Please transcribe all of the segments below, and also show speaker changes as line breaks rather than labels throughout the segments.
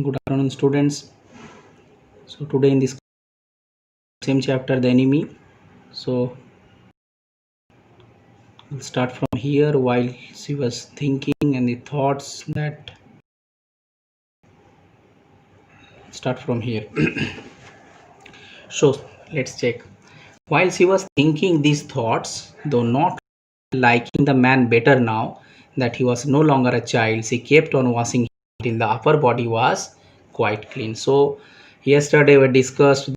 Good afternoon, students. So today in this same chapter, the enemy. So we'll start from here. While she was thinking and the thoughts that start from here. So let's check. While she was thinking these thoughts, though not liking the man better now that he was no longer a child, she kept on washing till the upper body was quite clean. So yesterday we discussed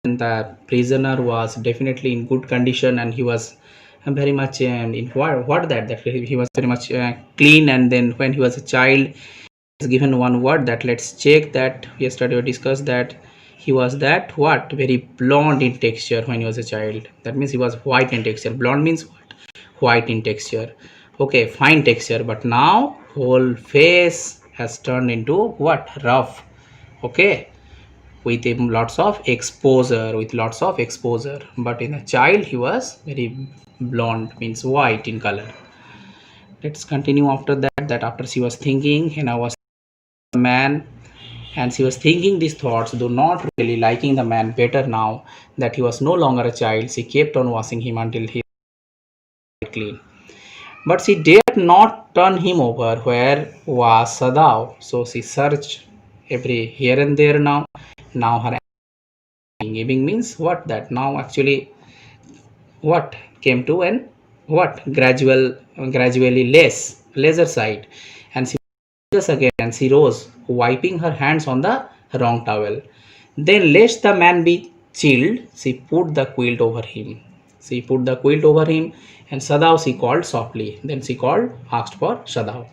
the prisoner was definitely in good condition and he was very much in that he was very much clean, and then when he was a child is given one word that let's check that yesterday we discussed that he was that what very blonde in texture when he was a child. That means he was white in texture. Blonde means what? White in texture. Okay, fine texture, but now whole face has turned into what? Rough. Okay, with him lots of exposure, but in a child he was very blonde, means white in color. Let's continue after that after she was thinking and I was a man, and she was thinking these thoughts, though not really liking the man better now that he was no longer a child, she kept on washing him until he was clean. But she dared not turn him over. Where was Sadao? So she searched every here and there. Now her giving means what? That now actually what came to an what gradually lesser side, and she rose again, and she rose wiping her hands on the wrong towel. Then lest the man be chilled, she put the quilt over him. And Sadao she called softly. Then she asked for Sadao.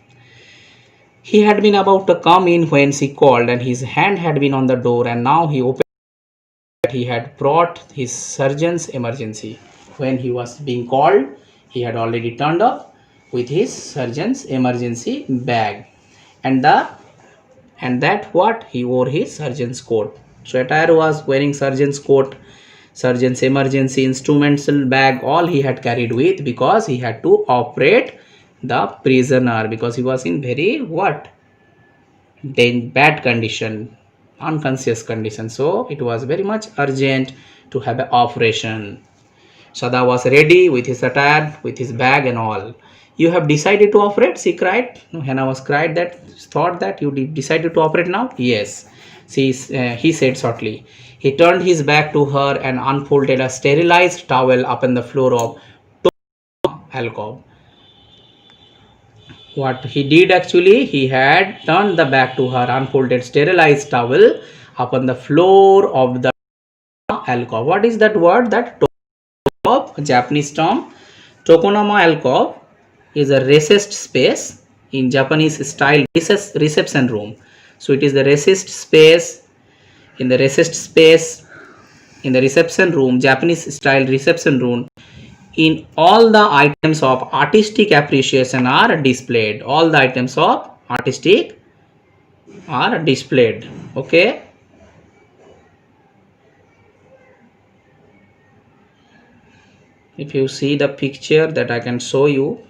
He had been about to come in when she called, and his hand had been on the door, and now he opened. He had brought his surgeon's emergency. When he was being called, he had already turned up with his surgeon's emergency bag, and that what he wore his surgeon's coat. So attire was wearing surgeon's coat, surgeon's emergency instrumental bag, all he had carried with, because he had to operate the prisoner, because he was in very what? Bad condition, unconscious condition. So it was very much urgent to have an operation. Sada was ready with his attire, with his bag and all. You have decided to operate? She cried. Hannah was cried that, thought that you decided to operate now? Yes. He said shortly. He turned his back to her and unfolded a sterilized towel upon the floor of alcove. What he did actually, he had turned the back to her, unfolded sterilized towel upon the floor of the alcove. What is that word? That Japanese term. Tokonoma alcove is a recessed space in Japanese style reception room. So it is the recessed space in the reception room, Japanese style reception room. In all the items of artistic appreciation are displayed. All the items of artistic are displayed. Okay. If you see the picture that I can show you.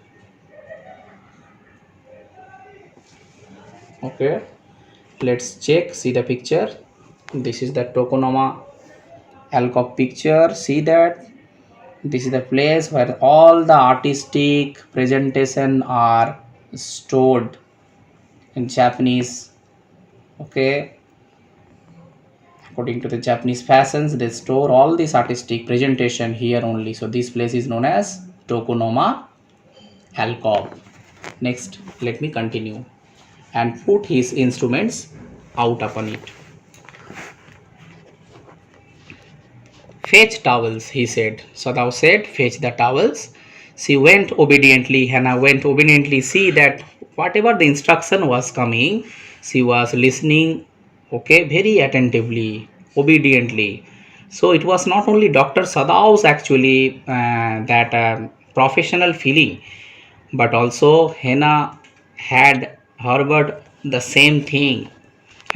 Okay. Let's check. See the picture. This is the Tokonoma alcove picture. See that. This is the place where all the artistic presentation are stored in Japanese. Okay, according to the Japanese fashions, they store all this artistic presentation here only. So this place is known as Tokonoma alcove. Next, let me continue and put his instruments out upon it. Fetch towels, he said. Sadao said, fetch the towels. She went obediently. Hannah went obediently. See that whatever the instruction was coming, she was listening, okay, very attentively, obediently. So it was not only Dr. Sadao's actually that professional feeling, but also Hannah had heard the same thing.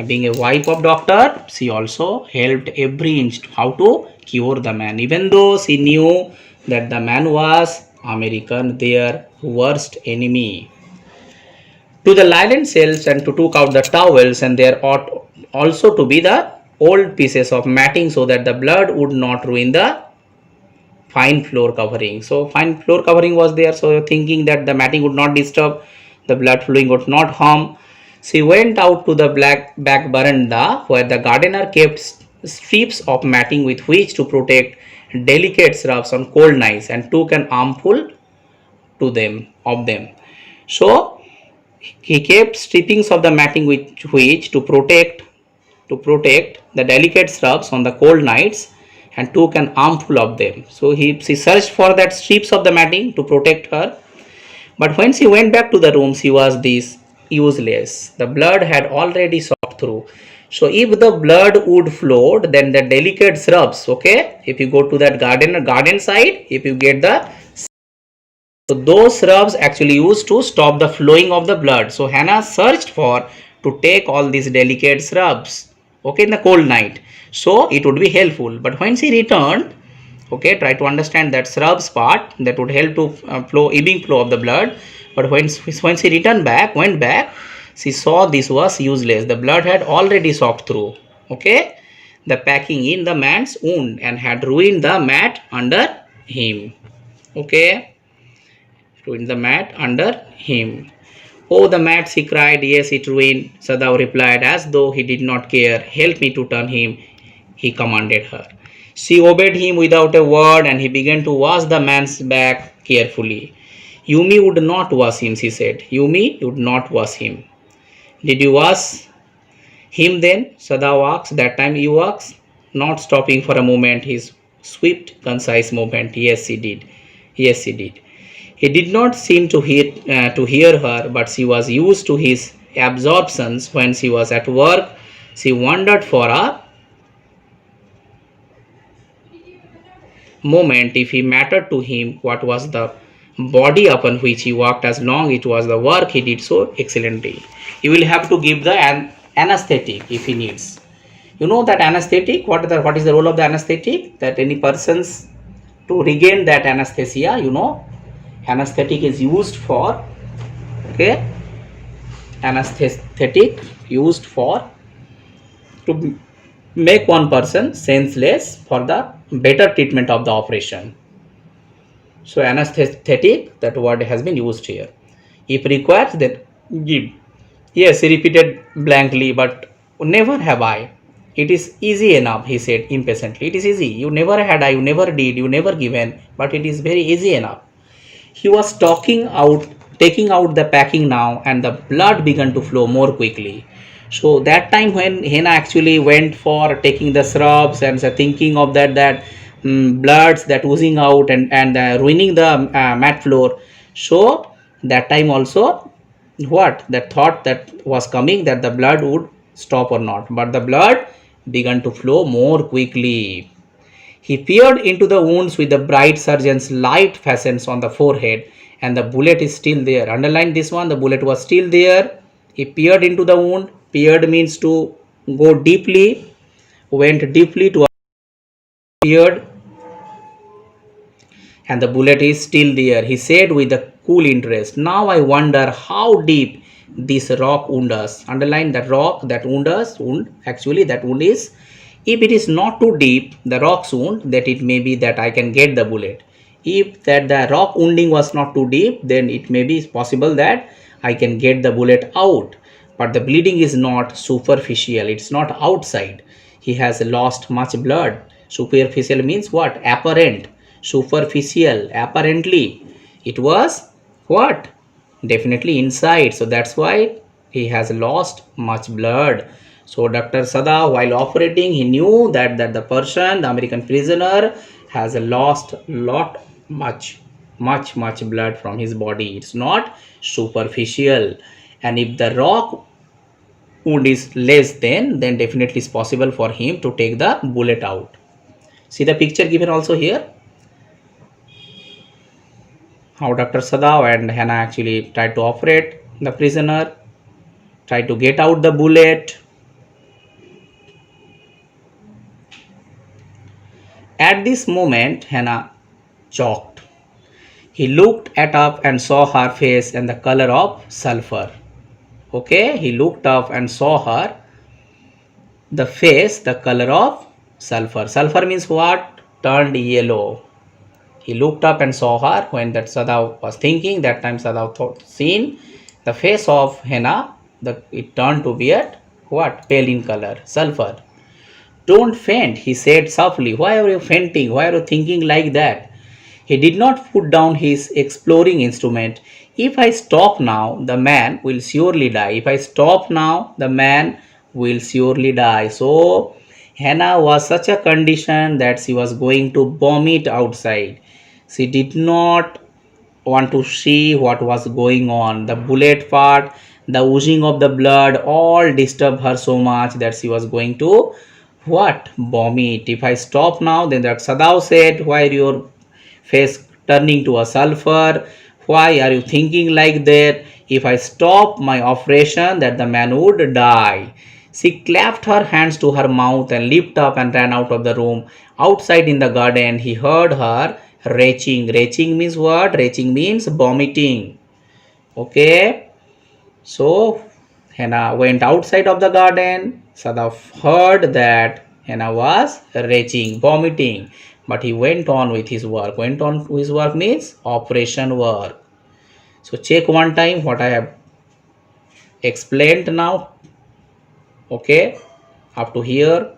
Being a wife of doctor, she also helped every inch how to cure the man, even though she knew that the man was American, their worst enemy. to the linen shelves and to took out the towels, and there ought also to be the old pieces of matting so that the blood would not ruin the fine floor covering. So fine floor covering was there, so thinking that the matting would not disturb, the blood flowing would not harm. She went out to the back veranda where the gardener kept strips of matting with which to protect delicate shrubs on cold nights, and took an armful to them of them. So he kept strippings of the matting with which to protect the delicate shrubs on the cold nights, and took an armful of them. So she searched for that strips of the matting to protect her. But when she went back to the room, she was this useless. The blood had already soaked through. So if the blood would flow, then the delicate shrubs, okay, if you go to that garden side, if you get the, so those shrubs actually used to stop the flowing of the blood. So Hannah searched for to take all these delicate shrubs, okay, in the cold night. So it would be helpful. But when she returned, okay, try to understand that shrubs part that would help to ebbing flow of the blood. But when she went back, she saw this was useless. The blood had already soaked through, okay, the packing in the man's wound, and had ruined the mat under him, okay, ruined the mat under him. Oh, the mat, she cried. Yes, it ruined, Sadao replied, as though he did not care. Help me to turn him, he commanded her. She obeyed him without a word, and he began to wash the man's back carefully. Yumi would not wash him, she said. Yumi would not wash him. Did you wash him then? Sadao asked. That time you asked, not stopping for a moment, his swift, concise movement. Yes, he did. Yes, he did. He did not seem to hear her, but she was used to his absorptions. When she was at work, she wondered for a moment if he mattered to him what was the body upon which he walked, as long it was the work he did so excellently. You will have to give the anesthetic if he needs. You know that anesthetic, what is the role of the anesthetic? That any persons to regain that anesthesia, you know, anesthetic is used for, okay, anesthetic used for to make one person senseless for the better treatment of the operation. So anesthetic, that word has been used here. If required, then give. Yes, he repeated blankly, but never have I. It is easy enough, he said impatiently. It is easy. You never had I, you never did, you never given, but it is very easy enough. He was taking out the packing now, and the blood began to flow more quickly. So that time when Hena actually went for taking the shrubs and thinking of that bloods that oozing out and ruining the mat floor. So that time also, what that thought that was coming, that the blood would stop or not, but the blood began to flow more quickly. He peered into the wounds with the bright surgeon's light fastens on the forehead, and the bullet is still there. Underline this one, the bullet was still there. He peered into the wound. Peered means to go deeply, went deeply to peered, and the bullet is still there. He said with a cool interest, now I wonder how deep this rock wound us. Underline that rock, that wound us, wound, actually that wound is, if it is not too deep, the rock's wound, that it may be that I can get the bullet. If that the rock wounding was not too deep, then it may be possible that I can get the bullet out. But the bleeding is not superficial, it's not outside. He has lost much blood. Superficial means what? Apparent. Superficial, apparently. It was what? Definitely inside. So that's why he has lost much blood. So Dr. Sada, while operating, he knew that the person, the American prisoner, has lost much blood from his body. It's not superficial. And if the rock wound is less, then definitely it's possible for him to take the bullet out. See the picture given also here, how Dr. Sadav and Hannah actually tried to operate the prisoner, tried to get out the bullet. At this moment, Hannah choked. He looked up and saw her face and the color of sulfur. Okay, he looked up and saw her, the face, the color of sulfur. Sulfur means what? Turned yellow. He looked up and saw her. When that Sadao was thinking, that time Sadao thought, seen the face of henna, it turned to be at what? Pale in color, sulfur. Don't faint, he said softly. Why are you fainting? Why are you thinking like that? He did not put down his exploring instrument. If I stop now, the man will surely die. If I stop now, the man will surely die. So, Hannah was such a condition that she was going to vomit outside. She did not want to see what was going on. The bullet part, the oozing of the blood, all disturbed her so much that she was going to what? Vomit. If I stop now, then that Sadao said, why your face turning to a sulfur? Why are you thinking like that? If I stop my operation, that the man would die. She clapped her hands to her mouth and leaped up and ran out of the room. Outside in the garden, he heard her retching. Retching means what? Retching means vomiting. Okay. So Hannah went outside of the garden. Sadaf heard that Hannah was retching, vomiting, but he went on with his work. Went on with his work means operation work. So check one time what I have explained now. Okay, up to here.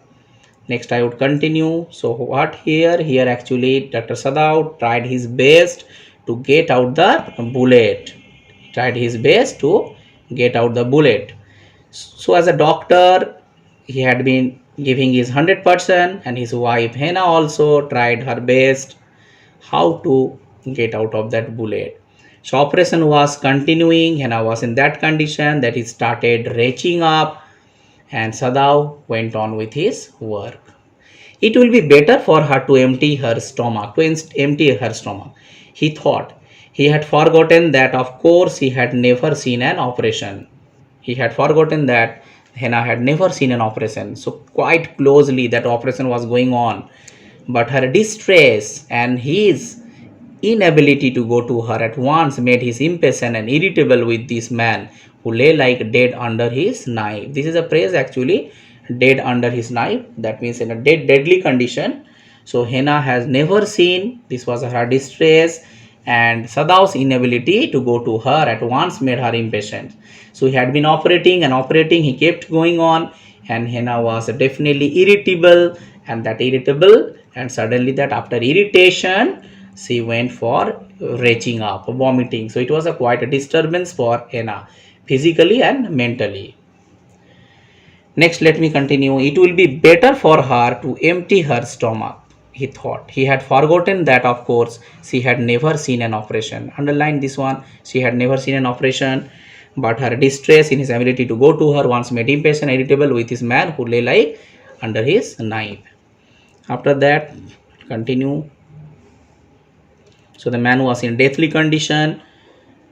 Next I would continue. So what here? Here actually Dr. Sadao tried his best to get out the bullet. He tried his best to get out the bullet. So as a doctor, he had been giving his 100%, and his wife Hannah also tried her best how to get out of that bullet. So operation was continuing. Hannah was in that condition that he started retching up, and Sadao went on with his work. It will be better for her to empty her stomach, he thought. He had forgotten that, of course, he had never seen an operation. He had forgotten that Hannah had never seen an operation. So, quite closely, that operation was going on. But her distress and his inability to go to her at once made him impatient and irritable with this man who lay like dead under his knife. This is a phrase actually, dead under his knife. That means in a deadly condition. So Hannah has never seen. This was her distress, and Sadao's inability to go to her at once made her impatient. So he had been operating and operating. He kept going on, and Hannah was definitely irritable, and that irritable, and suddenly that after irritation, she went for retching up, vomiting. So it was a quite a disturbance for Hannah, physically and mentally. Next, let me continue. It will be better for her to empty her stomach, he thought. He had forgotten that, of course, she had never seen an operation. Underline this one. She had never seen an operation, but her distress in his ability to go to her once made him impatient and irritable with his man who lay like under his knife. After that, continue. So the man was in deathly condition.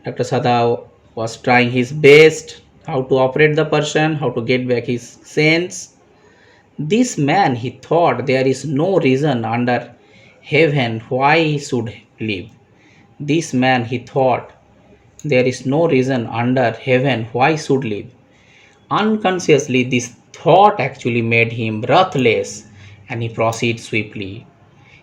Dr. Sada was trying his best how to operate the person, how to get back his sense. This man, he thought, there is no reason under heaven why he should live. This man, he thought, there is no reason under heaven why he should live. Unconsciously, this thought actually made him breathless, and he proceeded swiftly.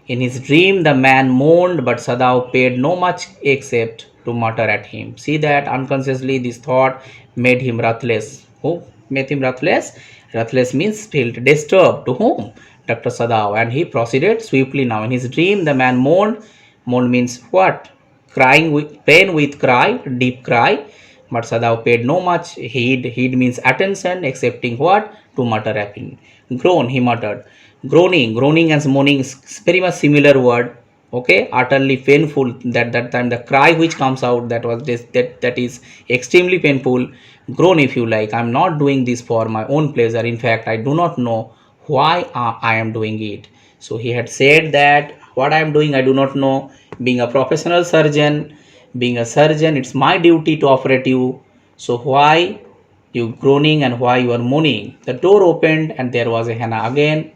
In his dream, the man moaned, but Sadao paid no much except to mutter at him. See that unconsciously this thought made him breathless. Who made him breathless? Breathless means felt disturbed. To whom? Dr. Sadao. And he proceeded swiftly now. In his dream, the man moaned. Moaned means what? Crying with pain with cry, deep cry. But Sadao paid no much heed. Heed means attention, excepting what? To mutter at him. Groan, he muttered. Groaning and moaning is very much similar word. Okay, utterly painful. That time the cry which comes out, that is extremely painful. Groan if you like. I'm not doing this for my own pleasure. In fact, I do not know why I am doing it. So he had said that what I am doing I do not know. Being a professional surgeon, it's my duty to operate you. So why you groaning and why you are moaning? The door opened and there was a Hannah again.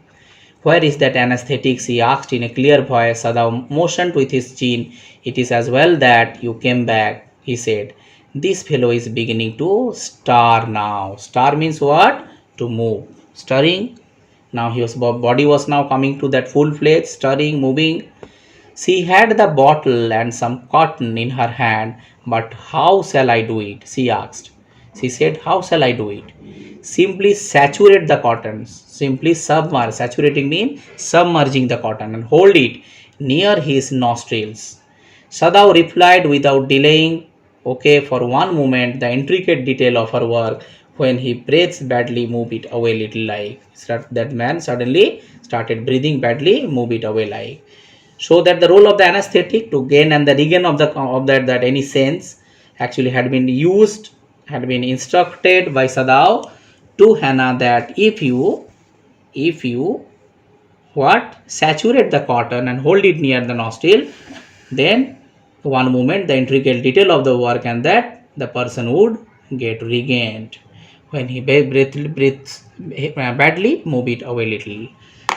Where is that anesthetic? He asked in a clear voice. Sadao motioned with his chin. It is as well that you came back, he said. This fellow is beginning to stir now. Stir means what? To move. Stirring. Now his body was now coming to that full fledged, stirring, moving. She had the bottle and some cotton in her hand, but how shall I do it? She asked. She said, how shall I do it? Simply saturate the cotton. Simply submerge. Saturating means submerging the cotton and hold it near his nostrils. Sadao replied without delaying. Okay, for one moment, the intricate detail of her work when he breathes badly, move it away little like. That man suddenly started breathing badly, move it away like. So that the role of the anesthetic to gain and the regain of that any sense actually had been instructed by Sadao to Hannah that if you what saturate the cotton and hold it near the nostril, then one moment the intricate detail of the work and that the person would get regained. When he breathes badly, move it away little.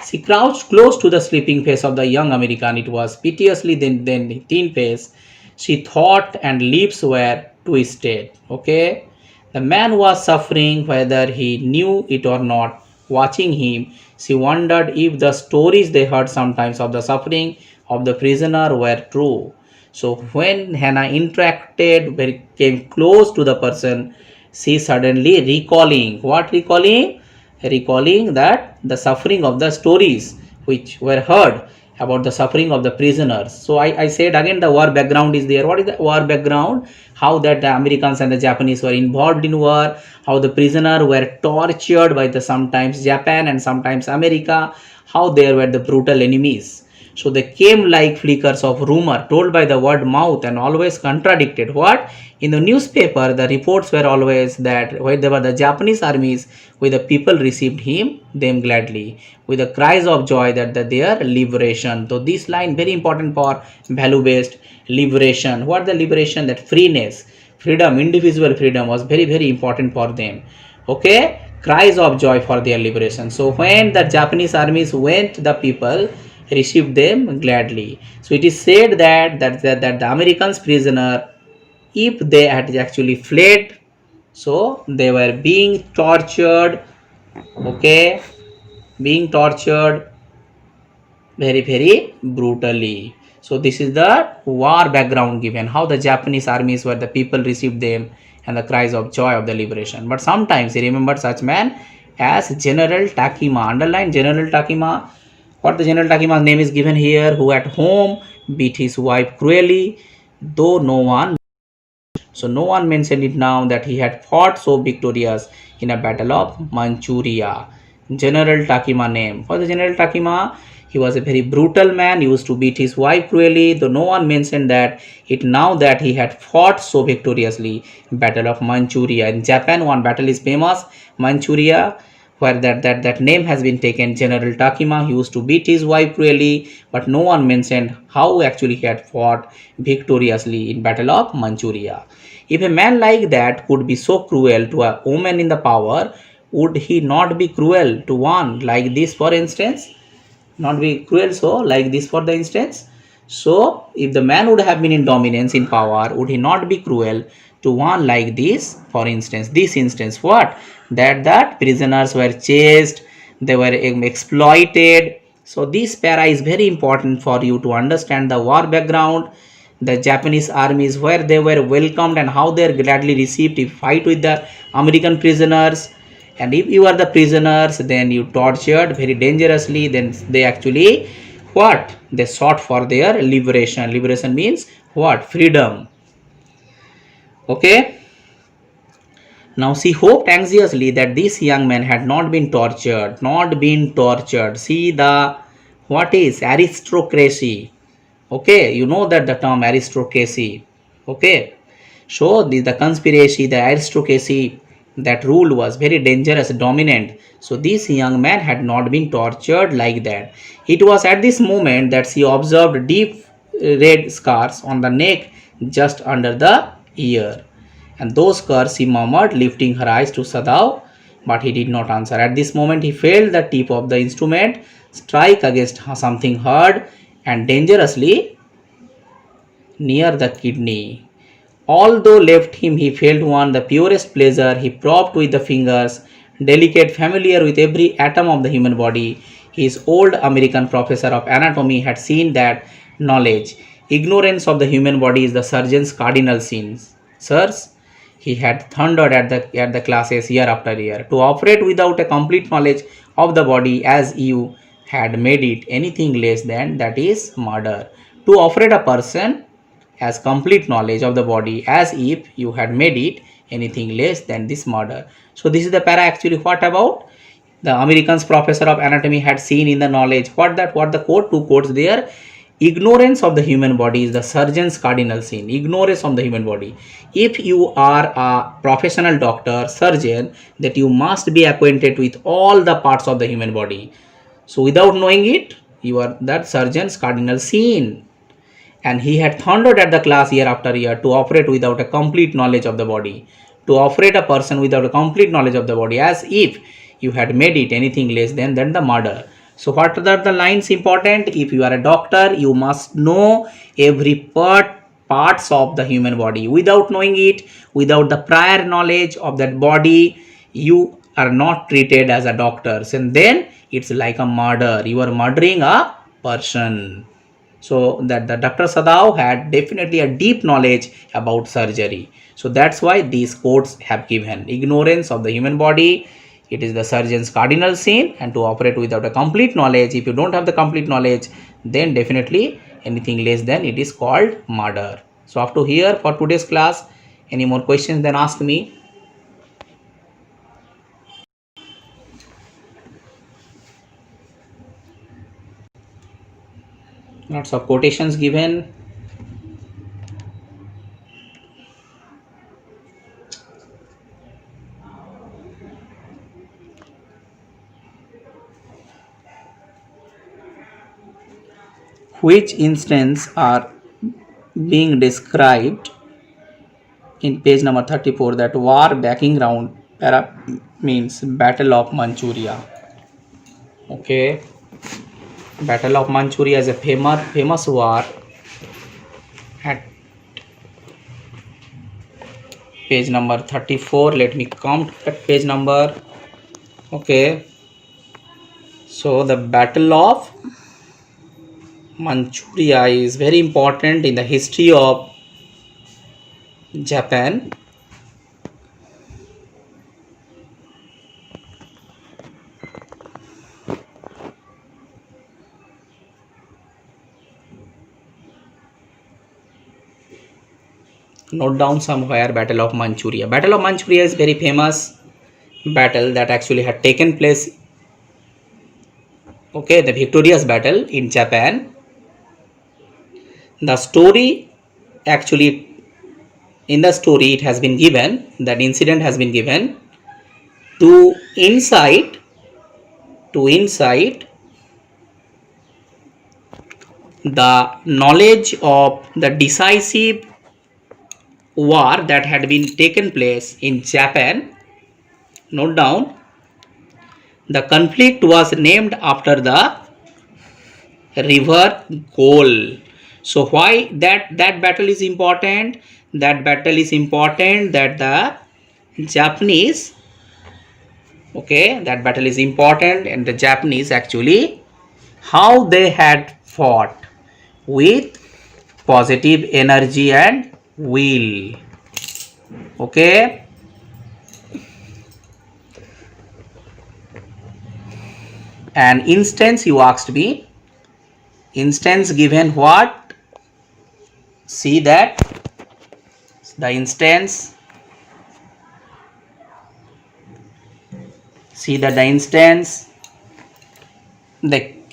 She crouched close to the sleeping face of the young American. It was piteously then thin face. She thought and lips were twisted. Okay. The man was suffering whether he knew it or not. Watching him, she wondered if the stories they heard sometimes of the suffering of the prisoner were true. So when Hannah came close to the person, she suddenly recalling that the suffering of the stories which were heard about the suffering of the prisoners. So I said again the war background is there. What is the war background? How that the Americans and the Japanese were involved in war, how the prisoner were tortured by the sometimes Japan and sometimes America, how they were the brutal enemies. So they came like flickers of rumor told by the word mouth and always contradicted. What? In the newspaper, the reports were always that when there were the Japanese armies, where the people received them gladly, with the cries of joy that their liberation. So this line very important for value-based liberation. What the liberation? That freeness, freedom, individual freedom was very important for them. Okay, cries of joy for their liberation. So when the Japanese armies went, the people received them gladly. So it is said that the Americans prisoner, if they had actually fled, so they were being tortured. Okay, being tortured very brutally. So this is the war background given, how the Japanese armies were the people received them and the cries of joy of the liberation. But sometimes he remembered such man as General Takima. Underline General Takima. What the General Takima's name is given here, who at home beat his wife cruelly, though no one mentioned it now that he had fought so victorious in a battle of Manchuria. General Takima name. For the General Takima, he was a very brutal man, used to beat his wife cruelly, though no one mentioned that it now that he had fought so victoriously in Battle of Manchuria. In Japan, one battle is famous, Manchuria, where that name has been taken. General Takima, he used to beat his wife cruelly, but no one mentioned how actually he had fought victoriously in Battle of Manchuria. If a man like that could be so cruel to a woman in the power, would he not be cruel to one like this, for instance? Not be cruel so like this for the instance. So if the man would have been in dominance in power, would he not be cruel to one like this, for instance? This instance, what? That prisoners were chased, they were exploited. So this para is very important for you to understand the war background, the Japanese armies, where they were welcomed and how they are gladly received to fight with the American prisoners. And if you are the prisoners, then you tortured very dangerously, then they actually what? They sought for their liberation. Liberation means what? Freedom. Okay. Now she hoped anxiously that this young man had not been tortured. See the what is aristocracy. Okay, you know that the term aristocracy. Okay, so the conspiracy, the aristocracy, that rule was very dangerous, dominant. So this young man had not been tortured like that. It was at this moment that she observed deep red scars on the neck just under the ear. And those scars she murmured, lifting her eyes to Sadao, but he did not answer. At this moment he felt the tip of the instrument strike against something hard and dangerously near the kidney. Although left him, he felt one the purest pleasure. He probed with the fingers, delicate, familiar with every atom of the human body. His old American professor of anatomy had seen that knowledge, ignorance of the human body is the surgeon's cardinal sin. Sirs, he had thundered at the classes year after year. To operate without a complete knowledge of the body as you had made it anything less than that is murder. To operate a person has complete knowledge of the body as if you had made it anything less than this murder. So this is the para actually what about the Americans professor of anatomy had seen in the knowledge. What the quote, two quotes there. Ignorance of the human body is the surgeon's cardinal sin. Ignorance of the human body. If you are a professional doctor, surgeon, that you must be acquainted with all the parts of the human body. So without knowing it, you are that surgeon's cardinal sin. And he had thundered at the class year after year to operate without a complete knowledge of the body, to operate a person without a complete knowledge of the body, as if you had made it anything less than the murder. So what are the lines important? If you are a doctor, you must know every parts of the human body. Without knowing it, without the prior knowledge of that body, you are not treated as a doctor, and then it's like a murder. You are murdering a person. So that the Dr. Sadao had definitely a deep knowledge about surgery. So that's why these quotes have given ignorance of the human body. It is the surgeon's cardinal sin, and to operate without a complete knowledge, if you don't have the complete knowledge, then definitely anything less than it is called murder. So up to here for today's class. Any more questions, then ask me. Lots of quotations given. Which instance are being described in page number 34? That war backing round para means Battle of Manchuria. Okay, Battle of Manchuria is a famous war at page number 34. Let me come to that page number. Okay, so the Battle of Manchuria is very important in the history of Japan. Note down somewhere Battle of Manchuria. Battle of Manchuria is very famous battle that actually had taken place. Okay, the victorious battle in Japan. The story actually, in the story it has been given, that incident has been given to incite the knowledge of the decisive war that had been taken place in Japan. Note down, the conflict was named after the river Gol. So why that battle is important? That battle is important that the Japanese, okay, that battle is important, and the Japanese actually how they had fought with positive energy and will. Okay, an instance you asked me, instance given what? See that the instance, see that the instance,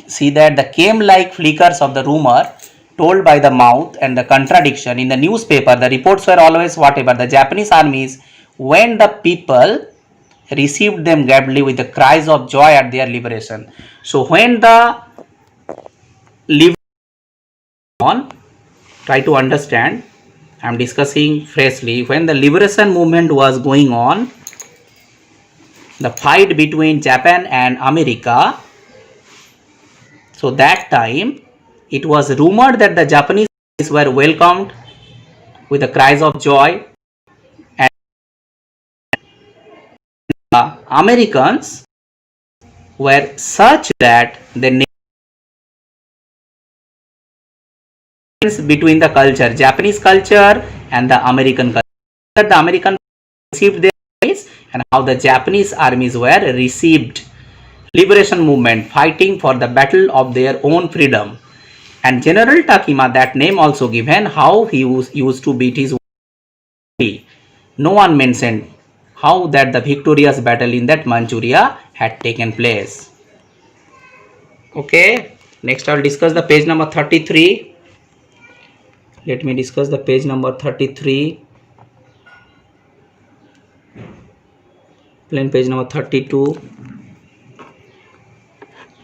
see that the came like flickers of the rumor told by the mouth and the contradiction in the newspaper. The reports were always whatever the Japanese armies, when the people received them gladly with the cries of joy at their liberation. So when the liberation on, try to understand, I am discussing freshly, when the liberation movement was going on, the fight between Japan and America, so that time it was rumored that the Japanese were welcomed with the cries of joy. And the Americans were such that the between the culture, Japanese culture and the American culture. The American received their rights and how the Japanese armies were received. Liberation movement fighting for the battle of their own freedom. And General Takima, that name also given, how he used to beat his body. No one mentioned how that the victorious battle in that Manchuria had taken place. Okay, next I'll discuss the page number 33. Let me discuss the page number 33. Plain page number 32.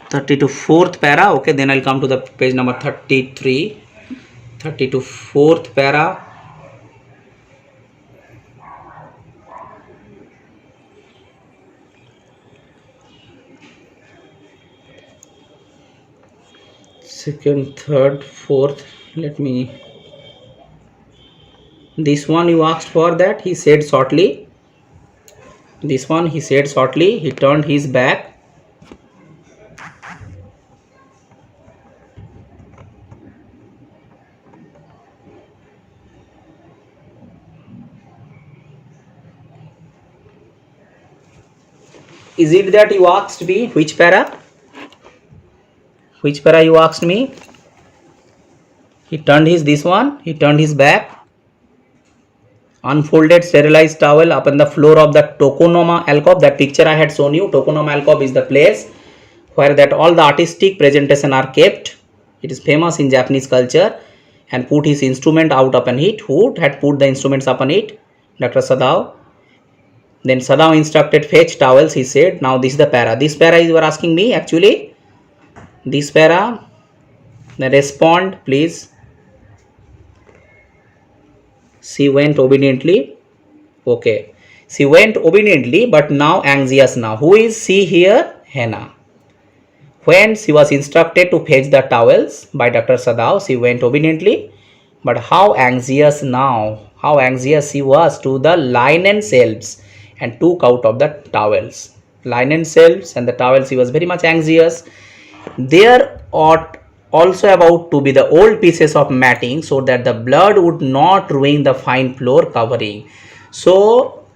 32 fourth para. Okay, then I'll come to the page number 33. 32 fourth para. Second, third, fourth. Let me. This one you asked for that. He said shortly. This one he said shortly. He turned his back. Is it that you asked me? Which para? Which para you asked me? He turned his this one. He turned his back. Unfolded sterilized towel upon the floor of the Tokonoma alcove. That picture I had shown you. Tokonoma alcove is the place where that all the artistic presentation are kept. It is famous in Japanese culture. And put his instrument out upon it. Who had put the instruments upon it? Dr. Sadao. Then Sadao instructed fetch towels. He said, now this is the para. This para you are asking me actually. This para. Then respond please. She went obediently. Okay. She went obediently but now anxious now. Who is she here? Hannah. When she was instructed to fetch the towels by Dr. Sadao, she went obediently. But how anxious now? How anxious she was to the linen shelves and took out of the towels. Linen shelves and the towels, she was very much anxious. There ought also about to be the old pieces of matting so that the blood would not ruin the fine floor covering. So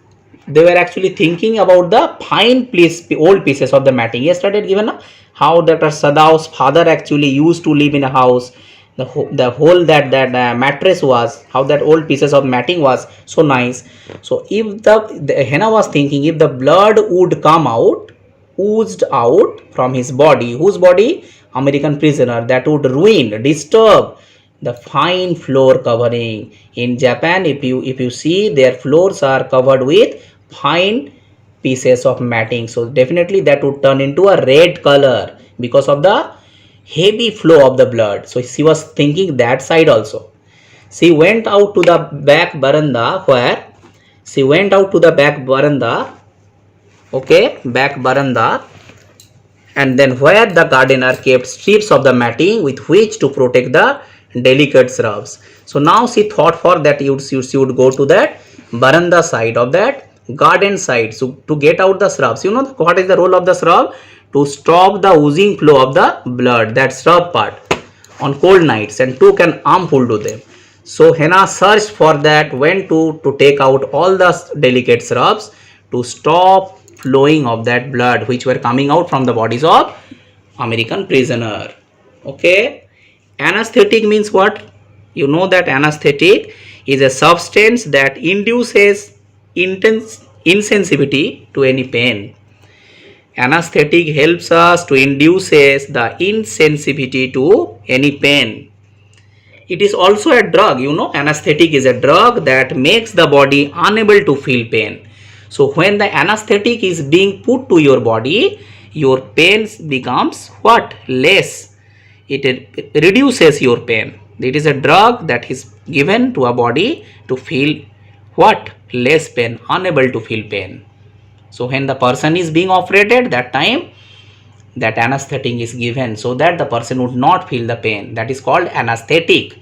they were actually thinking about the fine old pieces of the matting. Yesterday given how Dr. Sadao's father actually used to live in a house. The whole that mattress was, how that old pieces of matting was so nice. So if the Hannah was thinking, if the blood would come out, oozed out from his body, whose body? American prisoner, that would ruin, disturb the fine floor covering. In Japan, if you see, their floors are covered with fine pieces of matting. So definitely that would turn into a red color because of the heavy flow of the blood. So she was thinking that side also. She went out to the back veranda where she went out to the back veranda. Okay, back veranda. And then where the gardener kept strips of the matting with which to protect the delicate shrubs. So now she thought for that she would go to that veranda side of that garden side, so to get out the shrubs. You know what is the role of the shrub? To stop the oozing flow of the blood, that shrub part, on cold nights, and took an armful to them. So Hannah searched for that, went to take out all the delicate shrubs to stop flowing of that blood which were coming out from the bodies of American prisoner. Okay, anesthetic means what? You know that anesthetic is a substance that induces intense insensitivity to any pain. Anesthetic helps us to induces the insensitivity to any pain. It is also a drug, you know, anesthetic is a drug that makes the body unable to feel pain. So when the anesthetic is being put to your body, your pain becomes what? Less. It reduces your pain. It is a drug that is given to a body to feel what? Less pain, unable to feel pain. So when the person is being operated, that time that anesthetic is given so that the person would not feel the pain. That is called anesthetic.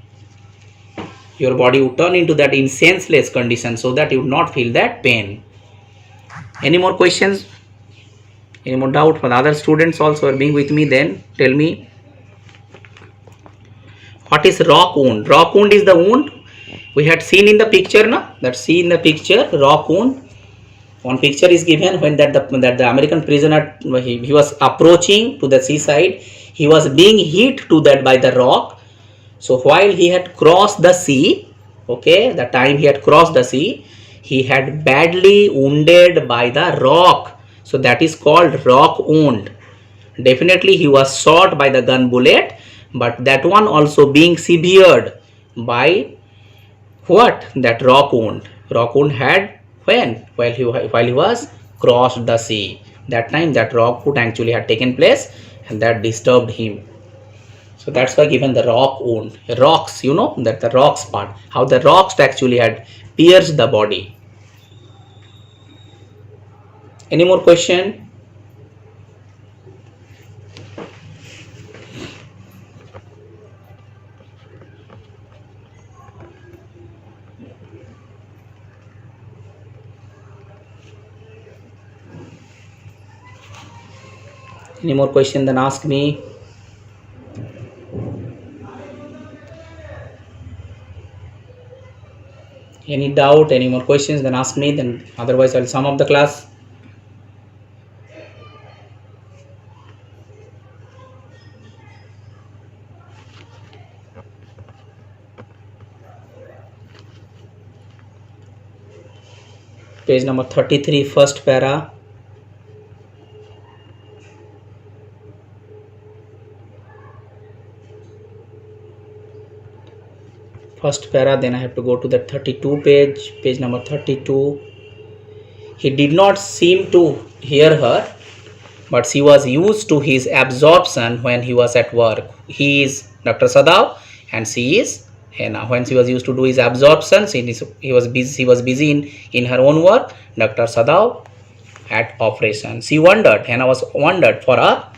Your body would turn into that in senseless condition so that you would not feel that pain. Any more questions? Any more doubt for the other students also are being with me? Then tell me, what is rock wound? Rock wound is the wound we had seen in the picture, na? That see in the picture, rock wound. One picture is given when that the American prisoner, he was approaching to the seaside. He was being hit to that by the rock. So while he had crossed the sea, okay, the time he had crossed the sea, he had badly wounded by the rock. So that is called rock wound. Definitely he was shot by the gun bullet, but that one also being severed by what? That rock wound. Rock wound had when? While he was crossed the sea. That time that rock wound actually had taken place and that disturbed him. So that's why given the rock wound. Rocks, you know, that the rocks part. How the rocks actually had pierced the body. Any more question? Any more question, then ask me. Any doubt, any more questions, then ask me. Then otherwise I'll sum up the class. Page number 33, first para. First para, then I have to go to the 32 page number 32. He did not seem to hear her, but she was used to his absorption when he was at work. He is Dr. Sadav and she is Hena. When she was used to do his absorption, he was busy in her own work. Dr. Sadav at operation. She wondered, Hena was wondered for a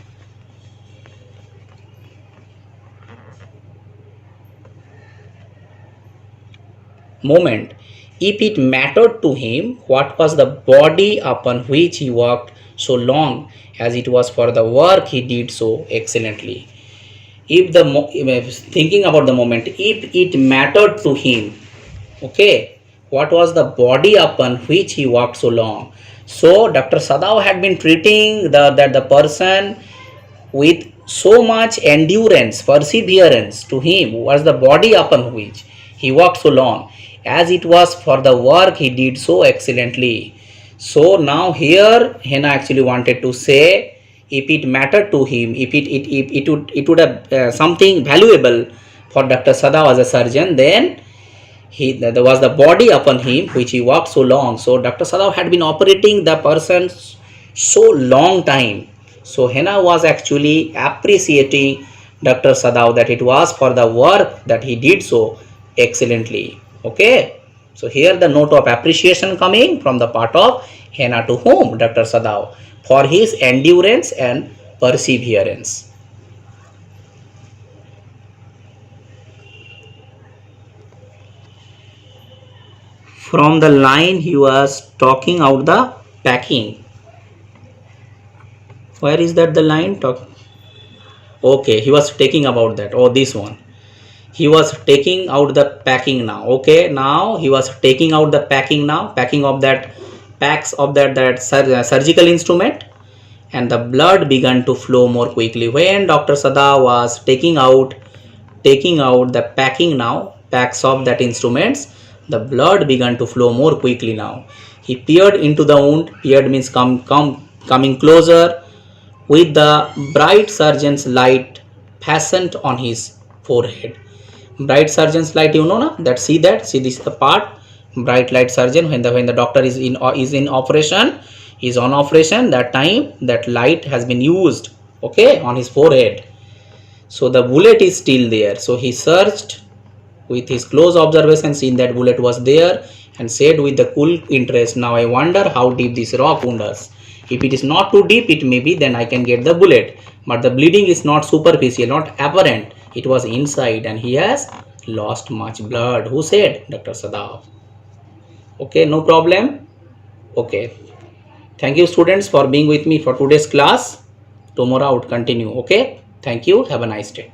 moment if it mattered to him what was the body upon which he worked so long, as it was for the work he did so excellently. If thinking about the moment, if it mattered to him, okay, what was the body upon which he worked so long? So Dr. Sadav had been treating the person with so much endurance, perseverance. To him was the body upon which he worked so long, as it was for the work he did so excellently. So now here Hena actually wanted to say, if it mattered to him, if it would have something valuable for Dr. Sadav as a surgeon, then there was the body upon him which he worked so long. So Dr. Sadav had been operating the person so long time. So Hena was actually appreciating Dr. Sadav that it was for the work that he did so excellently. Okay. So here the note of appreciation coming from the part of Hena to whom? Dr. Sadav, for his endurance and perseverance. From the line he was talking out the packing. Where is that the line? Okay, he was taking about that. Oh, this one. He was taking out the packing now. Okay, now he was taking out the packing now. Packing of that packs of that surgical instrument, and the blood began to flow more quickly. When Dr. Sada was taking out the packing now, packs of that instruments, the blood began to flow more quickly now. He peered into the wound. Peered means coming closer, with the bright surgeon's light fastened on his forehead. Bright surgeon's light, you know, na? See this is the part. Bright light surgeon, when the doctor is in operation, is on operation, that time that light has been used, okay, on his forehead. So the bullet is still there. So he searched with his close observation, seen that bullet was there, and said with the cool interest, now I wonder how deep this rock wound is. If it is not too deep, it may be, then I can get the bullet. But the bleeding is not superficial, not apparent. It was inside, and he has Lost much blood. Who said? Dr. Sadav. Okay, no problem. Okay. Thank you, students, for being with me for today's class. Tomorrow I would continue. Okay. Thank you. Have a nice day.